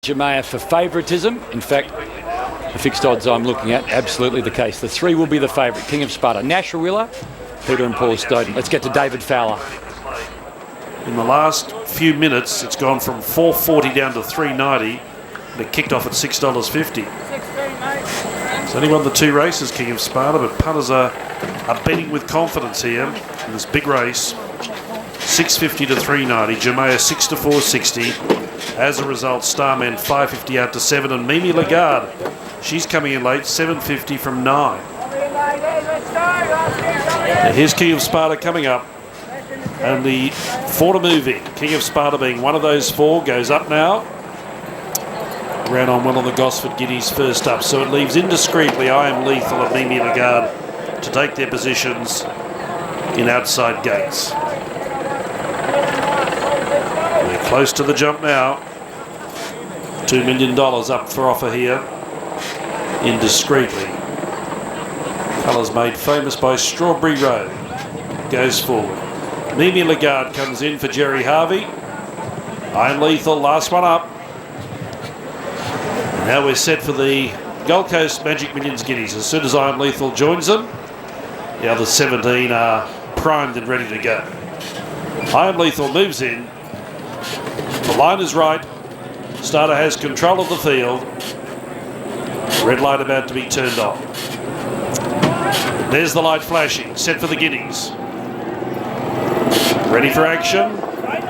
Jamea for favouritism. In fact, the fixed odds I'm looking at, absolutely the case. The 3 will be the favourite. King of Sparta, Nash Willa, Peter and Paul Stoughton. Let's get to David Fowler. In the last few minutes, it's gone from $4.40 down to $3.90. And it kicked off at $6.50. It's only won the 2 races, King of Sparta, but punters are betting with confidence here in this big race. $6.50 to $3.90. Jamea 6 to $4.60. As a result, Starman 5.50 out to 7, and Mimi Lagarde, she's coming in late, 7.50 from 9. Now here's King of Sparta coming up. Only 4 to move in. King of Sparta being one of those 4, goes up now. Ran on well on the Gosford Guineas first up, so it leaves indiscreetly I Am Lethal and Mimi Lagarde to take their positions in outside gates. We're close to the jump now. $2 million up for offer here. Indiscreetly. Colours made famous by Strawberry Road. Goes forward. Mimi Lagarde comes in for Jerry Harvey. I Am Lethal, last one up. And now we're set for the Gold Coast Magic Millions Guineas. As soon as I Am Lethal joins them, the other 17 are primed and ready to go. I Am Lethal moves in. The line is right. Starter has control of the field. Red light about to be turned on. There's the light flashing. Set for the Guineas. Ready for action.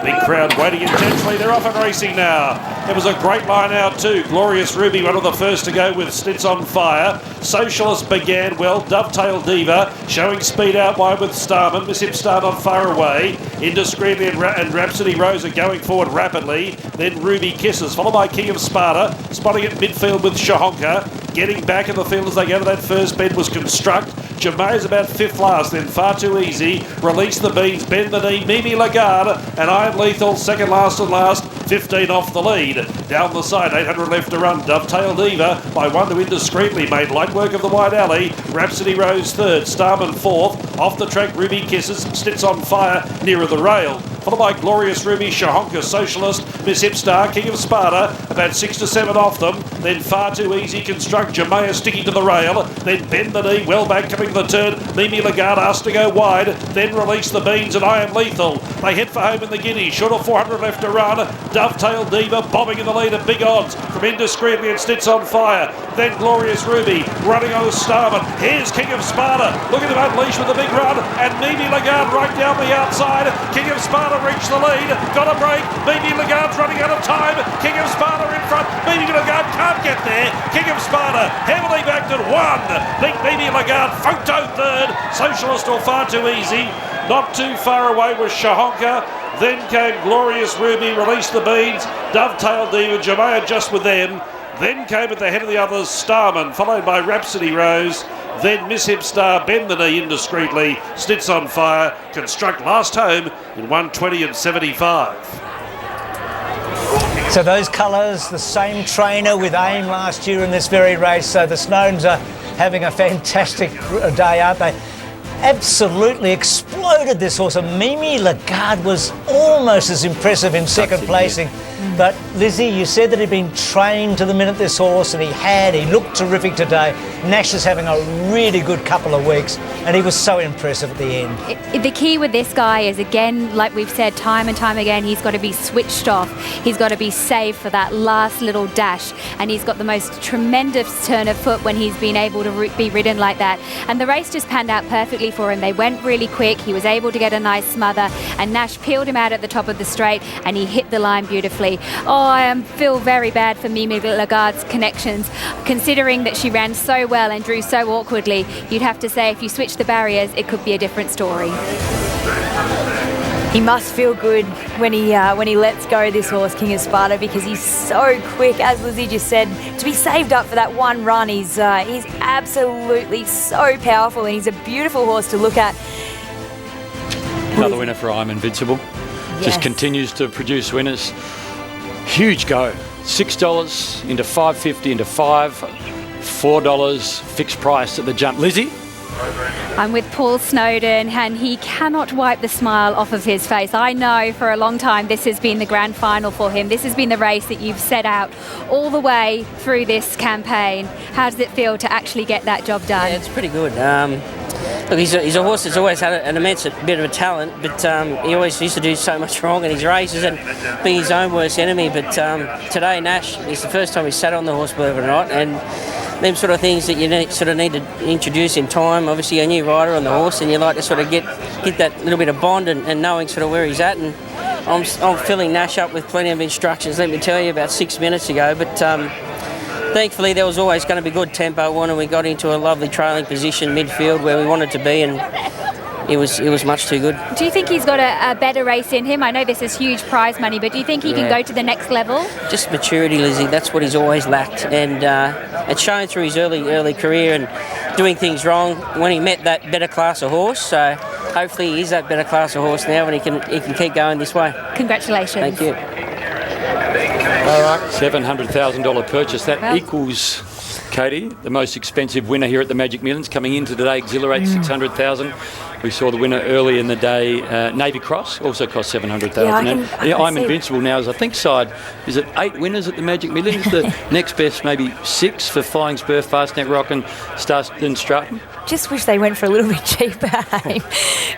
Big crowd waiting intensely. They're off and racing now. It was a great line out too. Glorious Ruby, one of the first to go with Stitz on Fire. Socialist began well. Dovetail Diva showing speed out wide with Starman. Miss Hip Star not far away. Indiscreetly and Rhapsody Rose are going forward rapidly. Then Ruby Kisses, followed by King of Sparta. Spotting at midfield with Shahonka. Getting back in the field as they go to that first bend was Construct. Jamea's about 5th last, then Far Too Easy. Release the Beans, bend the knee. Mimi Lagarde and I Am Lethal, second last and last. 15 off the lead. Down the side, 800 left to run. Dovetail Diva by 1 to Indiscreetly. Made light work of the wide alley. Rhapsody Rose third. Starman 4th. Off the track, Ruby Kisses. Stitz on Fire nearer the rail. Followed by Glorious Ruby, Shahonka, Socialist, Miss Hipstar, King of Sparta, about 6 to 7 off them. Then Far Too Easy, Construct, Jamea sticking to the rail. Then Bend the Knee, well back, coming to the turn. Mimi Lagarde asked to go wide. Then Release the Beans and I Am Lethal. They head for home in the Guineas. Short of 400 left to run. Dovetail Diva bobbing in the lead at big odds from Indiscreetly and Stitz on Fire. Then Glorious Ruby running on with Starman. Here's King of Sparta looking to unleash with a big run. And Mimi Lagarde right down the outside. King of Sparta reached the lead. Got a break. Mimi Lagarde's running out of time. King of Sparta in front. Mimi Lagarde can't get there. King of Sparta heavily backed at 1. Beat Mimi Lagarde. Photo third. Socialist or Far Too Easy. Not too far away was Shahonka. Then came Glorious Ruby. Released the Beans. Dovetail Diva. Jamea just with them. Then came at the head of the others Starman, followed by Rhapsody Rose. Then Miss Hipstar, Bend the Knee Indiscreetly, Stitz on Fire, Construct last home in 1:20 and 75. So those colours, the same trainer with AIM last year in this very race. So the Snowdens are having a fantastic day, aren't they? Absolutely exploded this horse. And Mimi Lagarde was almost as impressive in second placing. But Lizzie, you said that he'd been trained to the minute, this horse, and he looked terrific today. Nash is having a really good couple of weeks, and he was so impressive at the end. The key with this guy is, again, like we've said time and time again, he's got to be switched off. He's got to be saved for that last little dash, and he's got the most tremendous turn of foot when he's been able to be ridden like that. And the race just panned out perfectly for him. They went really quick. He was able to get a nice smother, and Nash peeled him out at the top of the straight, and he hit the line beautifully. Oh, I feel very bad for Mimi Lagarde's connections, considering that she ran so well and drew so awkwardly. You'd have to say if you switch the barriers, it could be a different story. He must feel good when he lets go this horse, King of Sparta, because he's so quick, as Lizzie just said, to be saved up for that one run. He's absolutely so powerful, and he's a beautiful horse to look at. Another winner for I'm Invincible. Yes. Just continues to produce winners. Huge go. $6 into $5.50 into $5. $4 fixed price at the jump. Lizzie? I'm with Paul Snowden, and he cannot wipe the smile off of his face. I know for a long time this has been the grand final for him. This has been the race that you've set out all the way through this campaign. How does it feel to actually get that job done? Yeah, it's pretty good. Look, he's a horse that's always had an immense bit of a talent, but he always used to do so much wrong in his races and be his own worst enemy. But today, Nash is the first time he sat on the horse, believe it or not, and them sort of things that you need to introduce in time. Obviously, a new rider on the horse, and you like to sort of get that little bit of bond and knowing sort of where he's at. And I'm filling Nash up with plenty of instructions, let me tell you, about 6 minutes ago. But thankfully, there was always going to be good tempo on, and we got into a lovely trailing position midfield where we wanted to be, and it was much too good. Do you think he's got a better race in him? I know this is huge prize money, but do you think he can go to the next level? Just maturity, Lizzie. That's what he's always lacked, and it's shown through his early career and doing things wrong when he met that better class of horse. So hopefully he is that better class of horse now, and he can keep going this way. Congratulations. Thank you. All right, $700,000 purchase. That equals, Katie, the most expensive winner here at the Magic Millions. Coming into today, Exhilarate, $600,000. We saw the winner early in the day, Navy Cross, also cost $700,000. Yeah, I'm Invincible now is, I think, is it 8 winners at the Magic Millions? The next best, maybe 6 for Flying Spur, Fastnet Rock and Starston Stratton. Just wish they went for a little bit cheaper.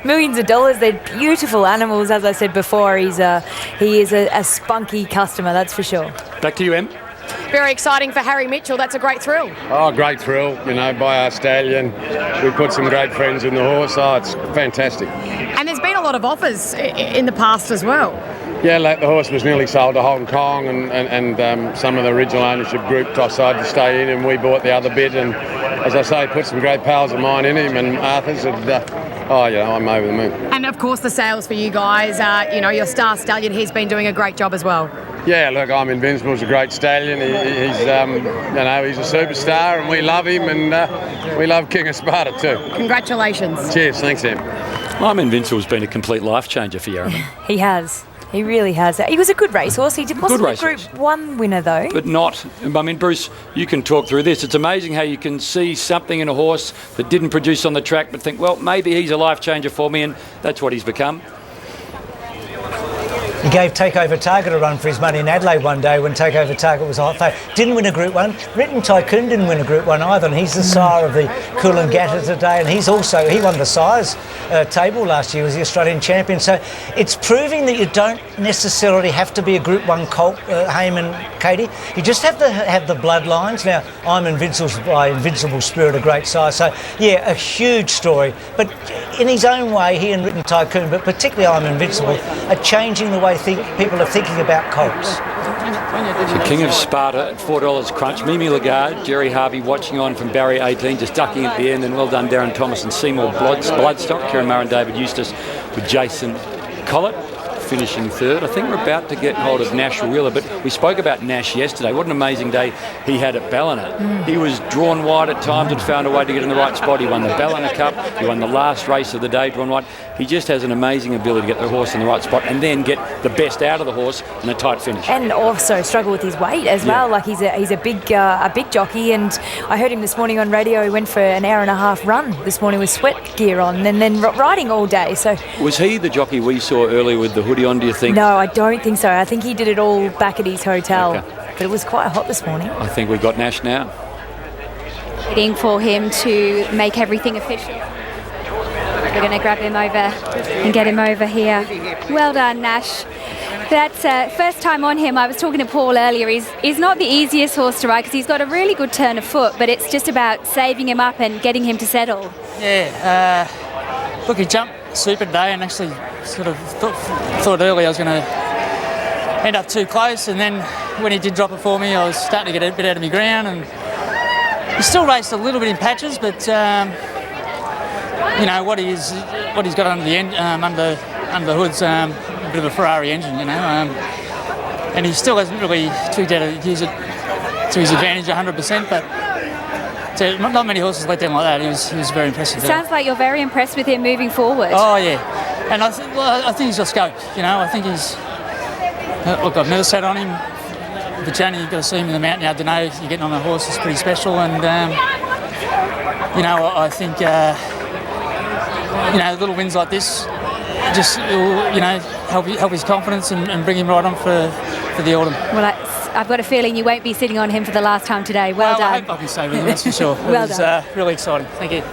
Millions of dollars. They're beautiful animals. As I said before, he is a spunky customer, that's for sure. Back to you, Em. Very exciting for Harry Mitchell. That's a great thrill. Oh, great thrill, by our stallion. We put some great friends in the horse. Oh, it's fantastic. And there's been a lot of offers in the past as well. Yeah, the horse was nearly sold to Hong Kong, and some of the original ownership group decided to stay in, and we bought the other bit. And as I say, put some great pals of mine in him, and Arthur's. And, I'm over the moon. And of course, the sales for you guys. Your star stallion. He's been doing a great job as well. Yeah, look, I'm Invincible's a great stallion. He's a superstar, and we love him, and we love King of Sparta too. Congratulations. Cheers, thanks, Em. I'm Invincible's been a complete life changer for Yarraman. He has. He really has. He was a good racehorse. He wasn't a Group 1 winner, though. But not. I mean, Bruce, you can talk through this. It's amazing how you can see something in a horse that didn't produce on the track, but think, well, maybe he's a life changer for me, and that's what he's become. He gave Takeover Target a run for his money in Adelaide one day when Takeover Target was hot. Didn't win a Group 1. Written Tycoon didn't win a Group 1 either, and he's the sire of the Coolangatta today, and he won the sires table last year, was the Australian champion. So it's proving that you don't necessarily have to be a Group 1 colt, Haim and Katie. You just have to have the bloodlines. Now, I'm Invincible's by Invincible Spirit, a great sire. So, yeah, a huge story. But in his own way, he and Written Tycoon, but particularly I'm Invincible, are changing the way people are thinking about colts. The King of Sparta at $4 crunch. Mimi Lagarde, Jerry Harvey watching on from Barrier 18, just ducking at the end, and well done Darren Thomas and Seymour Bloodstock, Kieran Murray and David Eustace with Jason Collett finishing third. I think we're about to get hold of Nash Wheeler, but we spoke about Nash yesterday. What an amazing day he had at Ballina. He was drawn wide at times and found a way to get in the right spot. He won the Ballina Cup, he won the last race of the day drawn wide. He just has an amazing ability to get the horse in the right spot and then get the best out of the horse in a tight finish. And also struggle with his weight as well. Like he's a big jockey, and I heard him this morning on radio. He went for an hour and a half run this morning with sweat gear on and then riding all day. So was he the jockey we saw earlier with the hoodie on, do you think? No, I don't think so. I think he did it all back at his hotel. Okay. But it was quite hot this morning. I think we've got Nash now. Waiting for him to make everything official. We're going to grab him over and get him over here. Well done, Nash. That's first time on him. I was talking to Paul earlier. He's not the easiest horse to ride because he's got a really good turn of foot, but it's just about saving him up and getting him to settle. Yeah, look, he jumped super today and actually sort of thought earlier I was going to end up too close, and then when he did drop it for me, I was starting to get a bit out of my ground, and he still raced a little bit in patches, but what he's got under the under the hood's a bit of a Ferrari engine, and he still hasn't really tweaked how to use it to his advantage 100%, but not many horses let down like that. He was very impressive. Sounds like you're very impressed with him moving forward. Oh yeah, and I think he's got scope. I think he's. Look, I've never sat on him. The journey, you've got to see him in the mountain. I don't know. You're getting on a horse is pretty special, and you know, I think you know, little wins like this just will, you know, help his confidence and bring him right on for the autumn. Well, I've got a feeling you won't be sitting on him for the last time today. Well done. I hope I can stay with him, that's for sure. Well It was done. really exciting. Thank you.